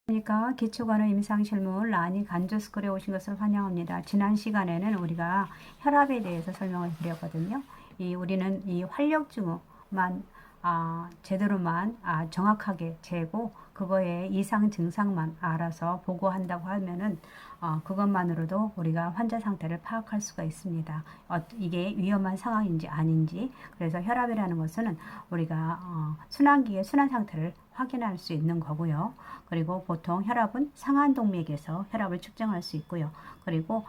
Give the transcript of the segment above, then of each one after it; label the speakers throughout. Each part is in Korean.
Speaker 1: 그러니까 기초간호 임상실무 라니 간조스쿨에 오신 것을 환영합니다. 지난 시간에는 우리가 혈압에 대해서 설명을 드렸거든요. 우리는 이 활력증후만 제대로만 정확하게 재고 그거의 이상 증상만 알아서 보고한다고 하면은 그것만으로도 우리가 환자 상태를 파악할 수가 있습니다. 이게 위험한 상황인지 아닌지. 그래서 혈압이라는 것은 우리가 순환기의 순환 상태를 확인할 수 있는 거고요. 그리고 보통 혈압은 상한동맥에서 혈압을 측정할 수 있고요. 그리고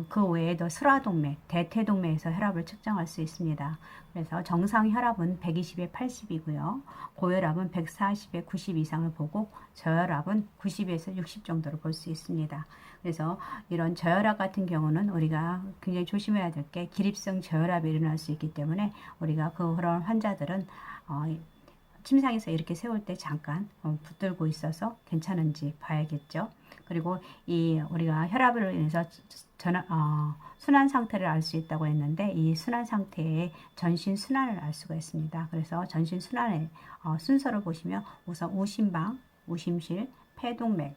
Speaker 1: 그 외에도 슬화동맥, 대퇴동맥에서 혈압을 측정할 수 있습니다. 그래서 정상 혈압은 120에 80이고요. 고혈압은 140에 90 이상을 보고 저혈압은 90에서 60 정도를 볼 수 있습니다. 그래서 이런 저혈압 같은 경우는 우리가 굉장히 조심해야 될 게 기립성 저혈압이 일어날 수 있기 때문에 우리가 그런 환자들은 침상에서 이렇게 세울 때 잠깐 붙들고 있어서 괜찮은지 봐야겠죠. 그리고 우리가 혈압으로 인해서 순환 상태를 알 수 있다고 했는데 이 순환 상태의 전신 순환을 알 수가 있습니다. 그래서 전신 순환의 순서를 보시면 우선 우심방, 우심실, 폐동맥,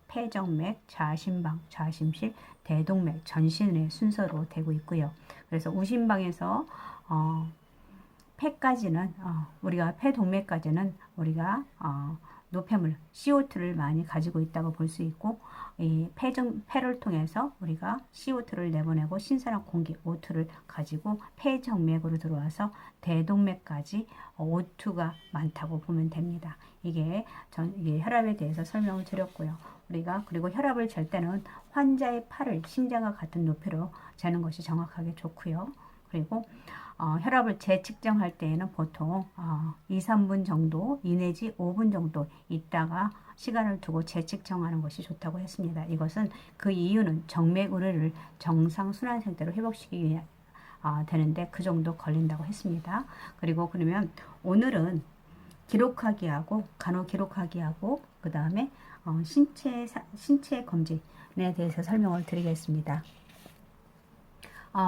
Speaker 1: 폐정맥, 좌심방, 좌심실, 대동맥, 전신의 순서로 되고 있고요. 그래서 우심방에서 폐까지는 우리가 폐동맥까지는 우리가 노폐물 CO2를 많이 가지고 있다고 볼 수 있고 이 폐를 통해서 우리가 CO2를 내보내고 신선한 공기 O2를 가지고 폐정맥으로 들어와서 대동맥까지 O2가 많다고 보면 됩니다. 이게 혈압에 대해서 설명을 드렸고요. 우리가 그리고 혈압을 잴 때는 환자의 팔을 심장과 같은 높이로 재는 것이 정확하게 좋고요. 그리고 혈압을 재측정할 때에는 보통 2, 3분 정도, 2 내지 5분 정도 있다가 시간을 두고 재측정하는 것이 좋다고 했습니다. 이것은 그 이유는 정맥 우려를 정상 순환 상태로 회복시키기 위해 되는데 그 정도 걸린다고 했습니다. 그리고 그러면 오늘은 기록하기하고 간호 기록하기하고 그 다음에 신체 검진에 대해서 설명을 드리겠습니다.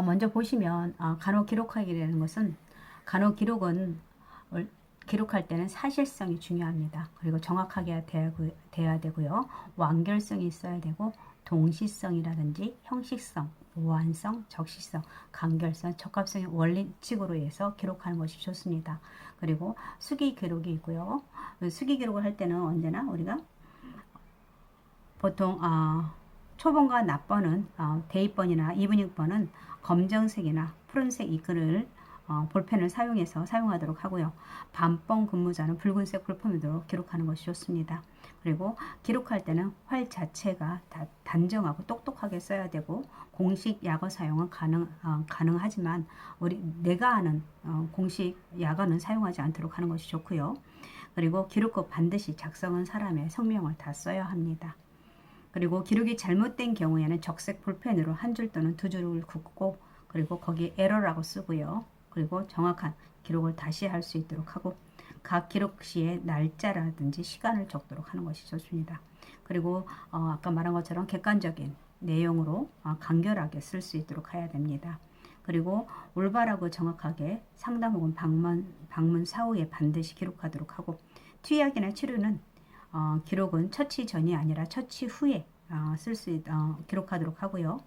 Speaker 1: 먼저 보시면 간호 기록하기라는 것은 간호 기록은 기록할 때는 사실성이 중요합니다. 그리고 정확하게 돼야 되고요. 완결성이 있어야 되고 동시성이라든지 형식성, 무한성, 적시성, 간결성, 적합성의 원칙으로 해서 기록하는 것이 좋습니다. 그리고 수기 기록이 있고요. 수기 기록을 할 때는 언제나 우리가 보통 초번과 납번은 대입번이나 이분익번은 검정색이나 푸른색 이끈을 볼펜을 사용하도록 하고요. 밤번 근무자는 붉은색 볼펜으로 기록하는 것이 좋습니다. 그리고 기록할 때는 활 자체가 단정하고 똑똑하게 써야 되고 공식 약어 사용은 가능하지만 내가 아는 공식 약어는 사용하지 않도록 하는 것이 좋고요. 그리고 기록 후 반드시 작성한 사람의 성명을 다 써야 합니다. 그리고 기록이 잘못된 경우에는 적색 볼펜으로 한 줄 또는 두 줄을 긋고 그리고 거기에 에러라고 쓰고요. 그리고 정확한 기록을 다시 할 수 있도록 하고 각 기록 시에 날짜라든지 시간을 적도록 하는 것이 좋습니다. 그리고 아까 말한 것처럼 객관적인 내용으로 간결하게 쓸 수 있도록 해야 됩니다. 그리고 올바르고 정확하게 상담 혹은 방문 사후에 반드시 기록하도록 하고 투약이나 치료는 기록은 처치 전이 아니라 처치 후에 기록하도록 하고요.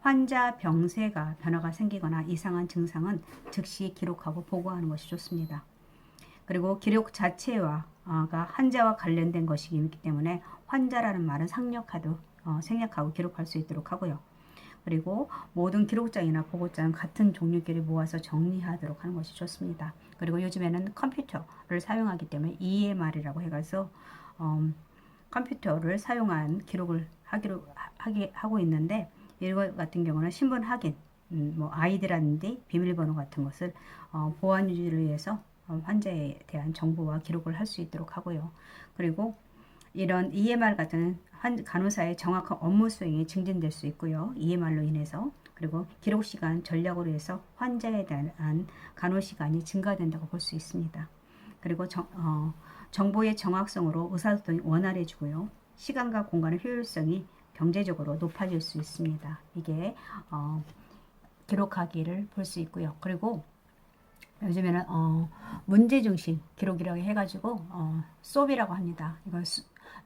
Speaker 1: 환자 병세가 변화가 생기거나 이상한 증상은 즉시 기록하고 보고하는 것이 좋습니다. 그리고 기록 자체가 환자와 관련된 것이기 때문에 환자라는 말은 생략하고 기록할 수 있도록 하고요. 그리고 모든 기록장이나 보고장은 같은 종류끼리 모아서 정리하도록 하는 것이 좋습니다. 그리고 요즘에는 컴퓨터를 사용하기 때문에 EMR이라고 해가지고 컴퓨터를 사용한 기록을 하고 있는데 이것 같은 경우는 신분 확인, 아이디라든지 비밀번호 같은 것을 보안 유지를 위해서 환자에 대한 정보와 기록을 할 수 있도록 하고요. 그리고 이런 EMR 같은 간호사의 정확한 업무 수행이 증진될 수 있고요. EMR로 인해서. 그리고 기록 시간 전략으로 해서 환자에 대한 간호 시간이 증가된다고 볼 수 있습니다. 그리고 정보의 정확성으로 의사소통이 원활해지고요. 시간과 공간의 효율성이 경제적으로 높아질 수 있습니다. 이게 기록하기를 볼 수 있고요. 그리고 요즘에는 문제중심 기록이라고 해가지고 SOB이라고 합니다. 이건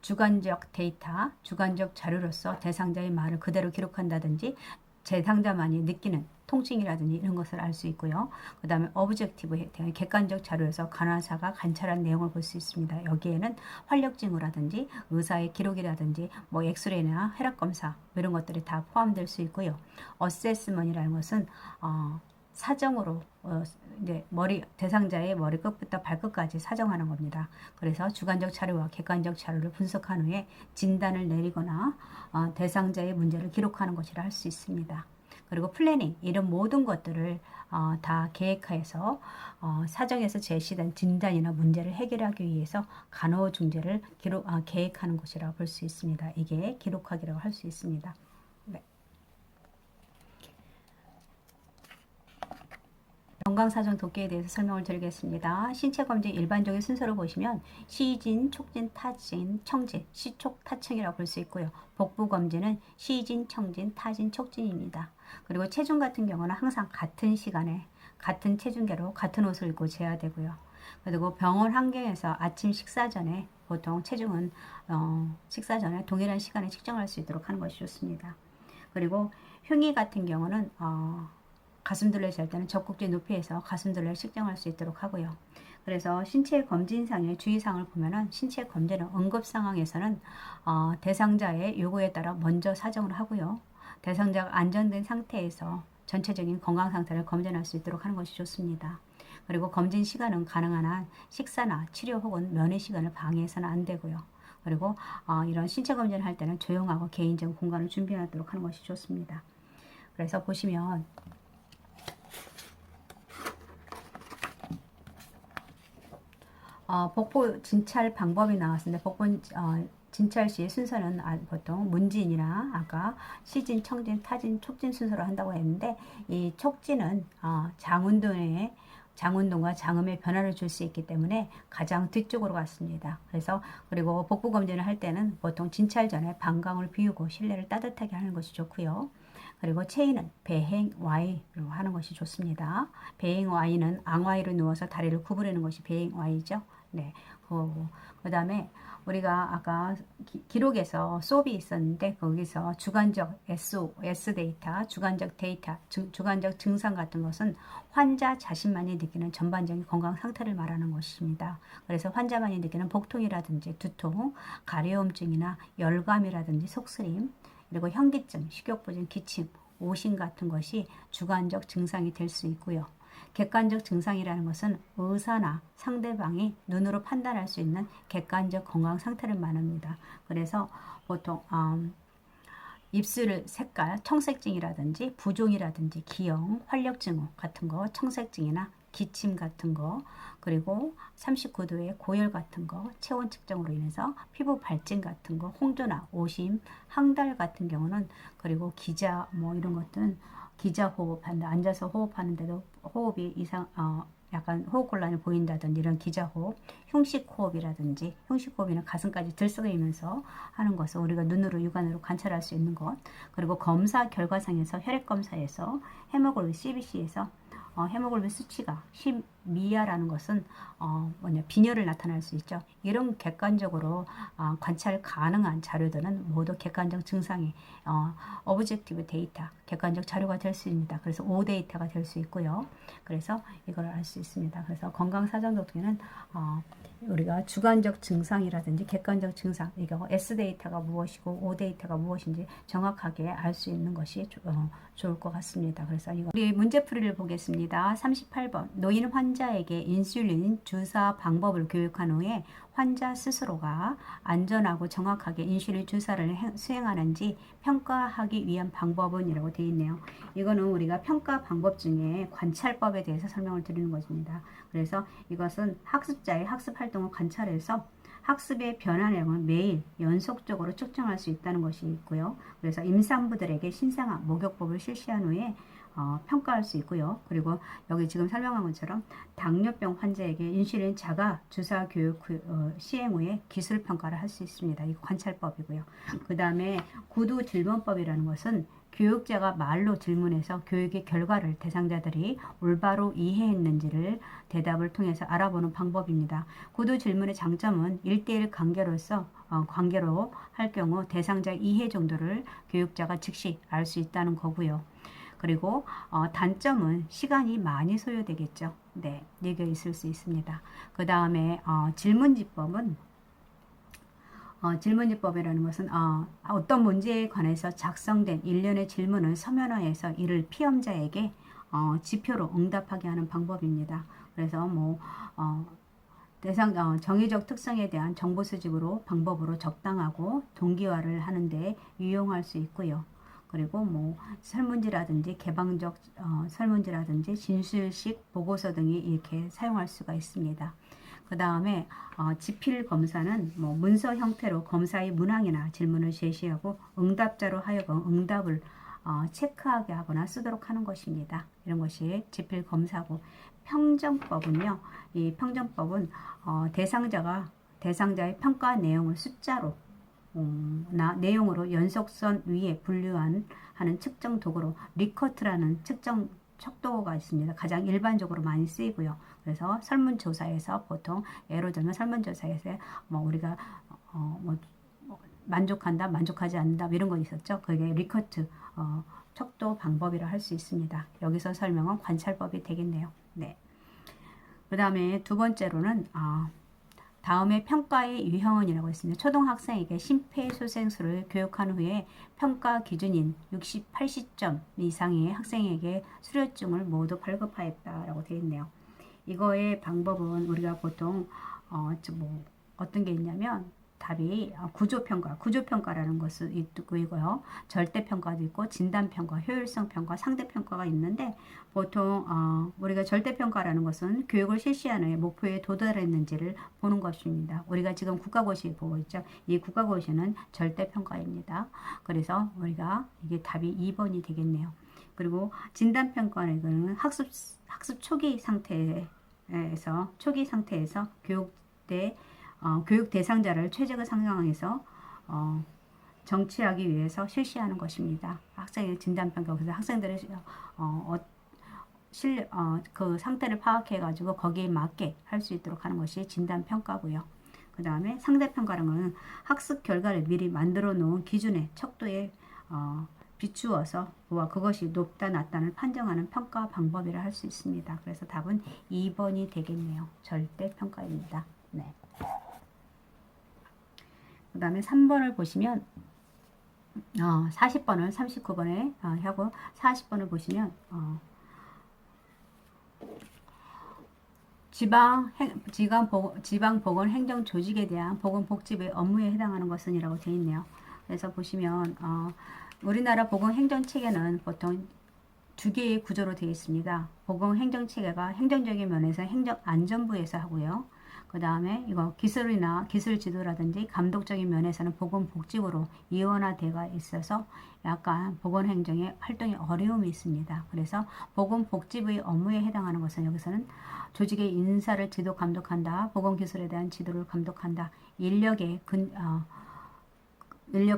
Speaker 1: 주관적 데이터, 주관적 자료로서 대상자의 말을 그대로 기록한다든지 대상자만이 느끼는 통증이라든지 이런 것을 알 수 있고요. 그 다음에 어브젝티브에 대한 객관적 자료에서 간호사가 관찰한 내용을 볼 수 있습니다. 여기에는 활력 징후라든지 의사의 기록이라든지 뭐 엑스레이나 혈액 검사 이런 것들이 다 포함될 수 있고요. 어세스먼이라는 것은 사정으로 이제 대상자의 머리끝부터 발끝까지 사정하는 겁니다. 그래서 주관적 자료와 객관적 자료를 분석한 후에 진단을 내리거나 대상자의 문제를 기록하는 것이라 할 수 있습니다. 그리고 플래닝 이런 모든 것들을 다 계획하여서 사정에서 제시된 진단이나 문제를 해결하기 위해서 간호중재를 계획하는 것이라고 볼 수 있습니다. 이게 기록하기라고 할 수 있습니다. 네. 건강사정 독계에 대해서 설명을 드리겠습니다. 신체검진 일반적인 순서로 보시면 시진, 촉진, 타진, 청진, 시촉, 타청이라고 볼 수 있고요. 복부검진은 시진, 청진, 타진, 촉진입니다. 그리고 체중 같은 경우는 항상 같은 시간에 같은 체중계로 같은 옷을 입고 재야 되고요. 그리고 병원 환경에서 아침 식사 전에 보통 체중은 식사 전에 동일한 시간에 측정할 수 있도록 하는 것이 좋습니다. 그리고 흉이 같은 경우는 가슴둘레 잴 때는 젖꼭지 높이에서 가슴둘레를 측정할 수 있도록 하고요. 그래서 신체 검진상의 주의사항을 보면은 신체 검진은 응급 상황에서는 대상자의 요구에 따라 먼저 사정을 하고요. 대상자가 안전된 상태에서 전체적인 건강 상태를 검진할 수 있도록 하는 것이 좋습니다. 그리고 검진 시간은 가능한 한 식사나 치료 혹은 면회 시간을 방해해서는 안 되고요. 그리고 이런 신체 검진을 할 때는 조용하고 개인적 공간을 준비하도록 하는 것이 좋습니다. 그래서 보시면 복부 진찰 방법이 나왔습니다. 복부 진찰 시 순서는 보통 문진이나 아까 시진, 청진, 타진, 촉진 순서로 한다고 했는데 이 촉진은 장운동과 장음의 변화를 줄 수 있기 때문에 가장 뒤쪽으로 갔습니다. 그래서 그리고 복부 검진을 할 때는 보통 진찰 전에 방광을 비우고 실내를 따뜻하게 하는 것이 좋고요. 그리고 체인은 배행 Y로 하는 것이 좋습니다. 배행 Y는 앙와이로 누워서 다리를 구부리는 것이 배행 Y죠. 네. 그 다음에 우리가 아까 기록에서 수업이 있었는데 거기서 주관적 S 데이터, 주관적 데이터, 주관적 증상 같은 것은 환자 자신만이 느끼는 전반적인 건강 상태를 말하는 것입니다. 그래서 환자만이 느끼는 복통이라든지 두통, 가려움증이나 열감이라든지 속쓰림, 그리고 현기증, 식욕부진, 기침, 오심 같은 것이 주관적 증상이 될 수 있고요. 객관적 증상이라는 것은 의사나 상대방이 눈으로 판단할 수 있는 객관적 건강 상태를 말합니다. 그래서 보통 입술 색깔, 청색증이라든지 부종이라든지 기형, 활력증후 같은 거, 청색증이나 기침 같은 거, 그리고 39도의 고열 같은 거, 체온 측정으로 인해서 피부 발진 같은 거, 홍조나 오심, 항달 같은 경우는 그리고 기자 이런 것들은 기자 호흡한다. 앉아서 호흡하는데도 호흡이 약간 호흡곤란이 보인다든지 이런 기자호흡, 흉식호흡이라든지 흉식호흡이나 가슴까지 들썩이면서 하는 것을 우리가 눈으로 육안으로 관찰할 수 있는 것. 그리고 검사 결과상에서 혈액검사에서 헤모글로빈 CBC에서 헤모글로빈 수치가 10 미하라는 것은 빈혈을 나타낼 수 있죠. 이런 객관적으로 관찰 가능한 자료들은 모두 객관적 증상이 오브젝티브 데이터, 객관적 자료가 될 수 있습니다. 그래서 O 데이터가 될 수 있고요. 그래서 이걸 알 수 있습니다. 그래서 건강사정독기는 우리가 주관적 증상이라든지 객관적 증상, 이거 S 데이터가 무엇이고 O 데이터가 무엇인지 정확하게 알 수 있는 것이 좋을 것 같습니다. 그래서 이거 우리 문제풀이를 보겠습니다. 38번 노인 환자에게 인슐린 주사 방법을 교육한 후에 환자 스스로가 안전하고 정확하게 인슐린 주사를 수행하는지 평가하기 위한 방법은 이라고 되어 있네요. 이거는 우리가 평가 방법 중에 관찰법에 대해서 설명을 드리는 것입니다. 그래서 이것은 학습자의 학습 활동을 관찰해서 학습의 변화 내용을 매일 연속적으로 측정할 수 있다는 것이 있고요. 그래서 임산부들에게 신생아 목욕법을 실시한 후에 평가할 수 있고요. 그리고 여기 지금 설명한 것처럼 당뇨병 환자에게 인슐린 자가 주사 교육 시행 후에 기술 평가를 할 수 있습니다. 이 관찰법이고요. 그 다음에 구두 질문법이라는 것은 교육자가 말로 질문해서 교육의 결과를 대상자들이 올바로 이해했는지를 대답을 통해서 알아보는 방법입니다. 구두 질문의 장점은 1:1 관계로서 관계로 할 경우 대상자 이해 정도를 교육자가 즉시 알 수 있다는 거고요. 그리고 단점은 시간이 많이 소요되겠죠. 네, 이게 있을 수 있습니다. 그 다음에 질문지법이라는 것은 어떤 문제에 관해서 작성된 일련의 질문을 서면화해서 이를 피험자에게 지표로 응답하게 하는 방법입니다. 그래서 정의적 특성에 대한 정보 수집으로 방법으로 적당하고 동기화를 하는데 유용할 수 있고요. 그리고 설문지라든지 개방적 설문지라든지 진술식 보고서 등이 이렇게 사용할 수가 있습니다. 그 다음에 지필 검사는 문서 형태로 검사의 문항이나 질문을 제시하고 응답자로 하여금 응답을 체크하게 하거나 쓰도록 하는 것입니다. 이런 것이 지필 검사고, 평정법은요. 이 평정법은 대상자의 평가 내용을 숫자로 내용으로 연속선 위에 분류하는 측정 도구로 리커트라는 측정 척도가 있습니다. 가장 일반적으로 많이 쓰이고요. 그래서 설문조사에서 보통 예를 들면 설문조사에서 우리가 만족한다, 만족하지 않는다 이런 거 있었죠. 그게 리커트 척도 방법이라 할 수 있습니다. 여기서 설명은 관찰법이 되겠네요. 네. 그 다음에 두 번째로는 다음에 평가의 유형은이라고 있습니다. 초등학생에게 심폐소생술을 교육한 후에 평가 기준인 60, 80점 이상의 학생에게 수료증을 모두 발급하였다라고 되어 있네요. 이거의 방법은 우리가 보통 어떤 게 있냐면 답이 구조평가라는 것이 있고요. 절대평가도 있고 진단평가, 효율성평가, 상대평가가 있는데 보통 우리가 절대평가라는 것은 교육을 실시하는 후에 목표에 도달했는지를 보는 것입니다. 우리가 지금 국가고시 보고 있죠. 이 국가고시는 절대평가입니다. 그래서 우리가 이게 답이 2번이 되겠네요. 그리고 진단평가는 학습 초기 상태에서 교육 대상자를 최적의 상황에서 정치하기 위해서 실시하는 것입니다. 학생의 진단평가, 그래서 학생들의 그 상태를 파악해 가지고 거기에 맞게 할 수 있도록 하는 것이 진단평가고요. 그 다음에 상대평가라는 것은 학습 결과를 미리 만들어 놓은 기준의 척도에 비추어서 그것이 높다 낮다를 판정하는 평가 방법이라 할 수 있습니다. 그래서 답은 2번이 되겠네요. 절대평가입니다. 네. 그 다음에 3번을 보시면 40번을 39번에 하고 40번을 보시면 지방보건행정조직에 대한 보건복지부의 업무에 해당하는 것은 이라고 되어 있네요. 그래서 보시면 우리나라 보건행정체계는 보통 두 개의 구조로 되어 있습니다. 보건행정체계가 행정적인 면에서 행정안전부에서 하고요. 그 다음에 이거 기술지도라든지 감독적인 면에서는 보건복지부로 이원화되어 있어서 약간 보건행정의 활동에 어려움이 있습니다. 그래서 보건복지부의 업무에 해당하는 것은 여기서는 조직의 인사를 지도 감독한다. 보건기술에 대한 지도를 감독한다. 인력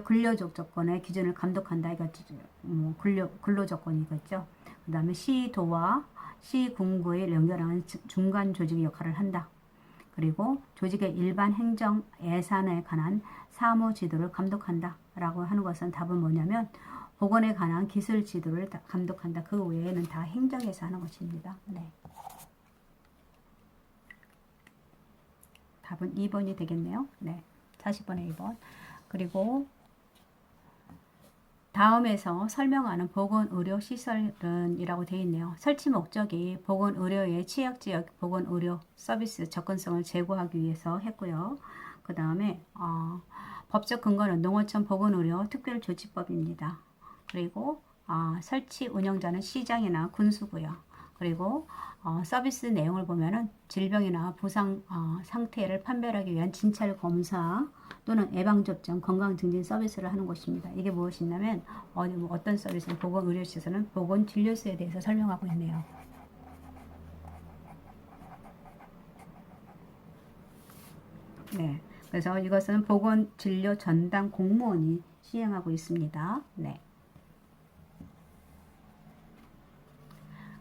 Speaker 1: 근로적 조건의 기준을 감독한다. 이거 근로 조건이겠죠. 그 다음에 시도와 시군구에 연결하는 중간 조직의 역할을 한다. 그리고 조직의 일반 행정 예산에 관한 사무 지도를 감독한다 라고 하는 것은 답은 뭐냐면 보건에 관한 기술 지도를 감독한다. 그 외에는 다 행정에서 하는 것입니다. 네. 답은 2번이 되겠네요. 네. 40번에 2번. 그리고 다음에서 설명하는 보건의료시설은 이라고 되어 있네요. 설치 목적이 보건의료의 취약지역 보건의료 서비스 접근성을 제고하기 위해서 했고요. 그 다음에 법적 근거는 농어촌 보건의료 특별조치법입니다. 그리고 설치 운영자는 시장이나 군수고요. 그리고 서비스 내용을 보면은 질병이나 부상 상태를 판별하기 위한 진찰 검사 또는 예방접종, 건강증진 서비스를 하는 것입니다. 이게 무엇이냐면 어떤 서비스는 보건의료시설은 보건진료소에 대해서 설명하고 있네요. 네, 그래서 이것은 보건진료 전담 공무원이 시행하고 있습니다. 네.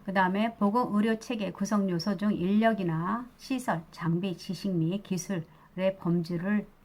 Speaker 1: 그 다음에 보건의료체계 구성요소 중 인력이나 시설, 장비, 지식 및 기술의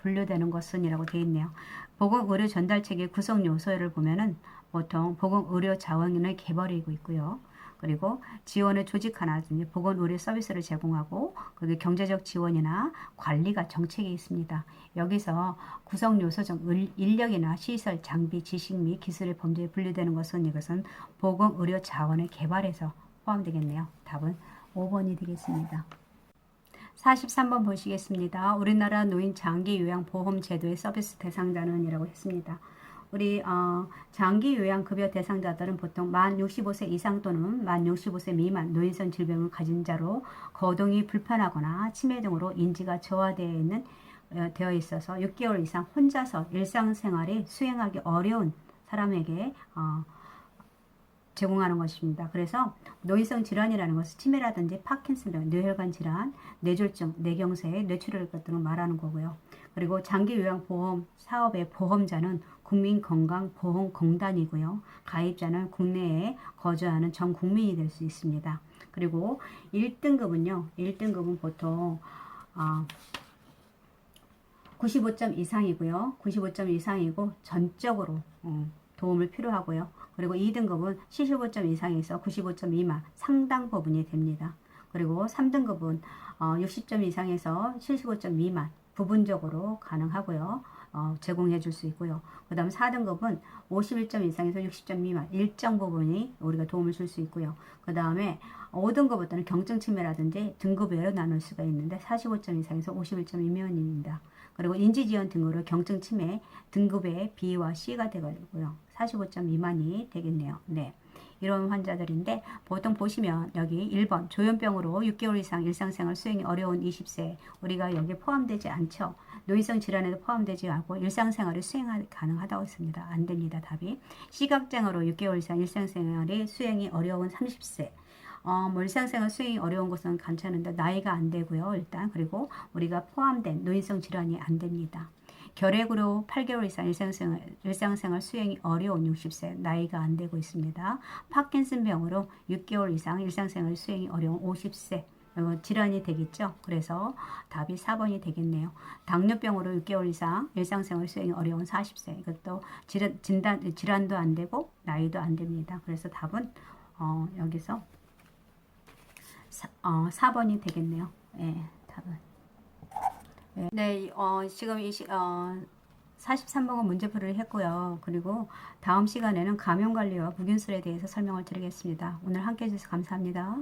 Speaker 1: 분류되는 것은 이라고 되어 있네요. 보건의료 전달체계 구성 요소를 보면은 보통 보건의료 자원을 개발하고 있고요. 그리고 지원의 조직 하나든지 보건의료 서비스를 제공하고 그게 경제적 지원이나 관리가 정책에 있습니다. 여기서 구성 요소 중 인력이나 시설, 장비, 지식 및 기술의 범주에 분류되는 것은 이것은 보건의료 자원을 개발해서 포함되겠네요. 답은 5번이 되겠습니다. 43번 보시겠습니다. 우리나라 노인 장기 요양 보험 제도의 서비스 대상자는 이라고 했습니다. 우리 장기 요양 급여 대상자들은 보통 만 65세 이상 또는 만 65세 미만 노인성 질병을 가진 자로 거동이 불편하거나 치매 등으로 인지가 되어 있어서 6개월 이상 혼자서 일상생활에 수행하기 어려운 사람에게 제공하는 것입니다. 그래서 노인성 질환이라는 것은 치매라든지 파킨슨병, 뇌혈관 질환, 뇌졸중, 뇌경색, 뇌출혈 등을 말하는 거고요. 그리고 장기요양보험 사업의 보험자는 국민건강보험공단이고요. 가입자는 국내에 거주하는 전 국민이 될 수 있습니다. 그리고 1등급은요. 1등급은 보통 95점 이상이고요. 95점 이상이고 전적으로 도움을 필요하고요. 그리고 2등급은 75점 이상에서 95점 미만 상당 부분이 됩니다. 그리고 3등급은 60점 이상에서 75점 미만 부분적으로 가능하고요. 제공해 줄 수 있고요. 그 다음 4등급은 51점 이상에서 60점 미만 일정 부분이 우리가 도움을 줄 수 있고요. 그 다음에 5등급부터는 경증치매라든지 등급별로 나눌 수가 있는데 45점 이상에서 51점 미만입니다. 그리고 인지지원 등으로 경증치매 등급의 B와 C가 되고요. 45점 미만이 되겠네요. 네. 이런 환자들인데 보통 보시면 여기 1번 조현병으로 6개월 이상 일상생활 수행이 어려운 20세 우리가 여기에 포함되지 않죠. 노인성 질환에도 포함되지 않고 일상생활이 수행 가능하다고 했습니다. 안 됩니다. 답이. 시각장애로 6개월 이상 일상생활이 수행이 어려운 30세 뭐 일상생활 수행이 어려운 것은 괜찮은데 나이가 안 되고요. 일단 그리고 우리가 포함된 노인성 질환이 안 됩니다. 결핵으로 8개월 이상 일상생활 수행이 어려운 60세 나이가 안 되고 있습니다. 파킨슨병으로 6개월 이상 일상생활 수행이 어려운 50세 질환이 되겠죠. 그래서 답이 4번이 되겠네요. 당뇨병으로 6개월 이상 일상생활 수행이 어려운 40세 이것도 질환도 안 되고 나이도 안 됩니다. 그래서 답은 여기서 4번이 되겠네요. 예, 답은. 네, 지금 43번은 문제풀이를 했고요. 그리고 다음 시간에는 감염관리와 무균술에 대해서 설명을 드리겠습니다. 오늘 함께 해주셔서 감사합니다.